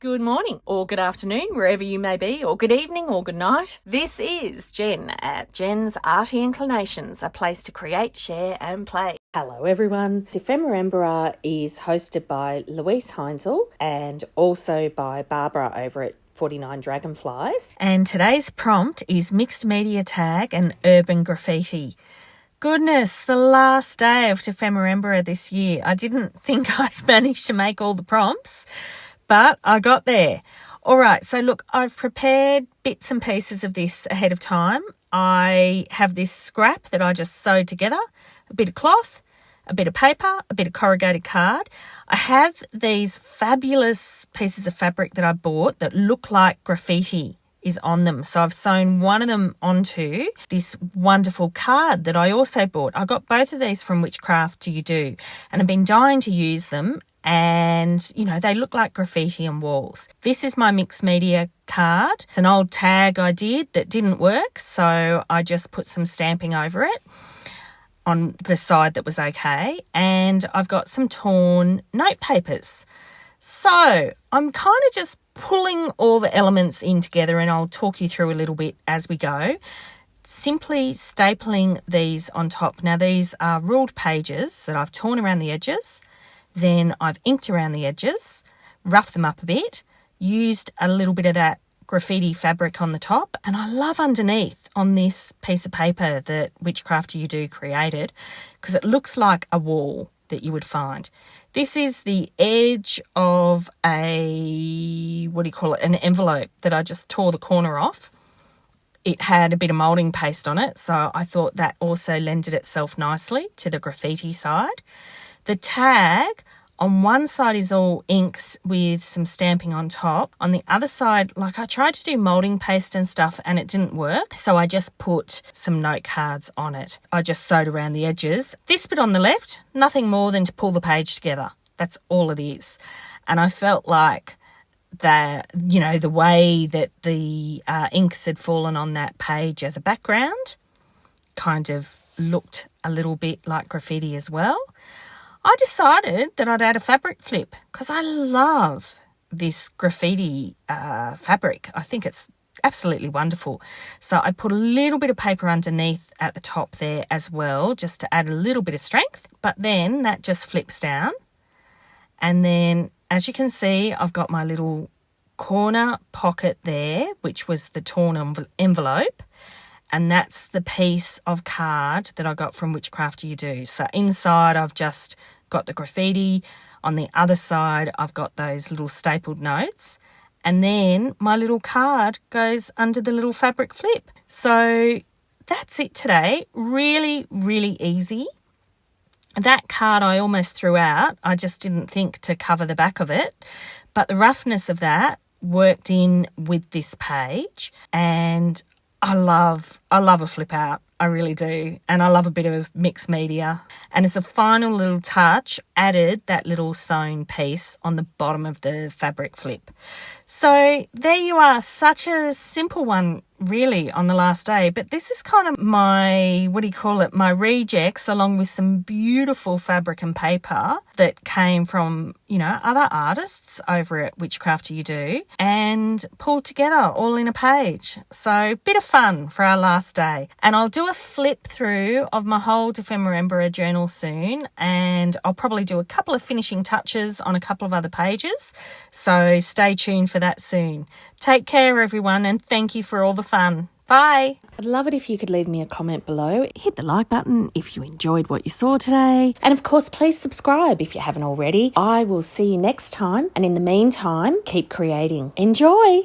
Good morning, or good afternoon, wherever you may be, or good evening, or good night. This is Jen at JensArtyInclinations, a place to create, share and play. Hello everyone. Ephemera is hosted by Luise Heinzl and also by Barbara over at 49 Dragonflies. And today's prompt is mixed media tag and urban graffiti. Goodness, the last day of Ephemera this year. I didn't think I'd manage to make all the prompts, but I got there. All right, so look, I've prepared bits and pieces of this ahead of time. I have this scrap that I just sewed together, a bit of cloth, a bit of paper, a bit of corrugated card. I have these fabulous pieces of fabric that I bought that look like graffiti is on them. So I've sewn one of them onto this wonderful card that I also bought. I got both of these from Which Craft Do You Do? And I've been dying to use them. And, you know, they look like graffiti on walls. This is my mixed media card. It's an old tag I did that didn't work, so I just put some stamping over it on the side that was okay. And I've got some torn note papers. So I'm kind of just pulling all the elements in together, and I'll talk you through a little bit as we go. Simply stapling these on top. Now, these are ruled pages that I've torn around the edges. Then I've inked around the edges, roughed them up a bit, used a little bit of that graffiti fabric on the top, and I love underneath on this piece of paper that Which Craft Do You Do created, because it looks like a wall that you would find. This is the edge of an envelope that I just tore the corner off. It had a bit of moulding paste on it, so I thought that also lended itself nicely to the graffiti side. The tag on one side is all inks with some stamping on top. On the other side, like I tried to do moulding paste and stuff and it didn't work. So I just put some note cards on it. I just sewed around the edges. This bit on the left, nothing more than to pull the page together. That's all it is. And I felt like the way that the inks had fallen on that page as a background kind of looked a little bit like graffiti as well. I decided that I'd add a fabric flip because I love this graffiti fabric. I think it's absolutely wonderful. So I put a little bit of paper underneath at the top there as well, just to add a little bit of strength. But then that just flips down. And then, as you can see, I've got my little corner pocket there, which was the torn envelope. And that's the piece of card that I got from Which Craft Do You Do? So inside I've just got the graffiti. On the other side I've got those little stapled notes. And then my little card goes under the little fabric flip. So that's it today. Really, really easy. That card I almost threw out. I just didn't think to cover the back of it. But the roughness of that worked in with this page. And I love a flip out. I really do. And I love a bit of mixed media. And as a final little touch, added that little sewn piece on the bottom of the fabric flip. So there you are. Such a simple one, really, on the last day. But this is kind of my rejects, along with some beautiful fabric and paper that came from, other artists over at Which Craft Do You Do, and pulled together all in a page. So bit of fun for our last day. And I'll do a flip through of my whole Ephemera journal soon, and I'll probably do a couple of finishing touches on a couple of other pages. So stay tuned for that soon. Take care, everyone, and thank you for all the fun. Bye. I'd love it if you could leave me a comment below. Hit the like button if you enjoyed what you saw today. And of course, please subscribe if you haven't already. I will see you next time. And in the meantime, keep creating. Enjoy.